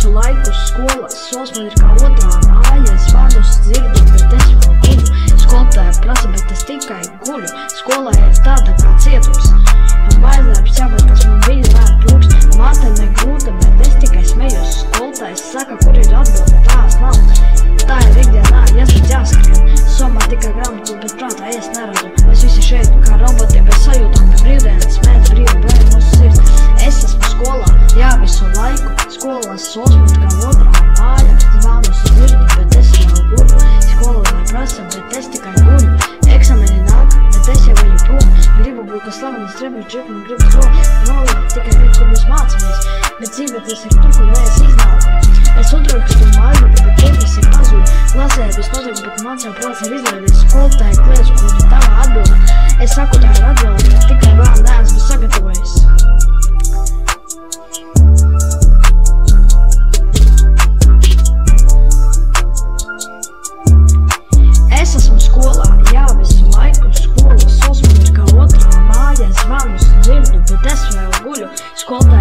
visu laiku skolās, sols man ir kā otrā māja, es vārdus dzirdu, bet es vēl guļu. Skolotāja prasa, bet es tikai guļu. Skolā ir tāda kā cietums. Vajadzēs, jā, bet tas man bija vēl trūks. Māte negrūta, bet es tikai smējos. Skolotājs saka, kur ir atbilde, tās nav. Tā ir ikdienā, jāsaka jāskrien. Somā tikai grāmatas, bet prātā es neredzu. Mēs visi šeit kā roboti, bez sajūtām, bet brīvdienas mēs brīvi bērni mūsu sirds. Es esmu skolā, jā, visu laiku. Skolās sols man kā otrā māja. Zvānus dzirdu, bet es vēl guļu. Skolotāji prasa, bet es tikai guļu. Eksameni nāk, bet es jau eju prom. Gribu būt kā slavenis treberis, džeku un gribu to nolikt tikai viet, kur mēs mācāmies. Bet dzīvē tas ir tur, kur mēs iznākam. Es uzrakstu māju, bet tētis ir pazūd. Klasē viss notiek, bet mans jau prāts ir izrādījis. Skolotāji kliedz, kur ir tava atbilde. Es saku, tā ir atbilde, bet tikai vēl neesmu sagatavojies. Es esmu skolā, jā, visu laiku. Skolas sols man ir kā otrā māja. Zvanus dzirdu, bet es vēl guļu. Skolotāji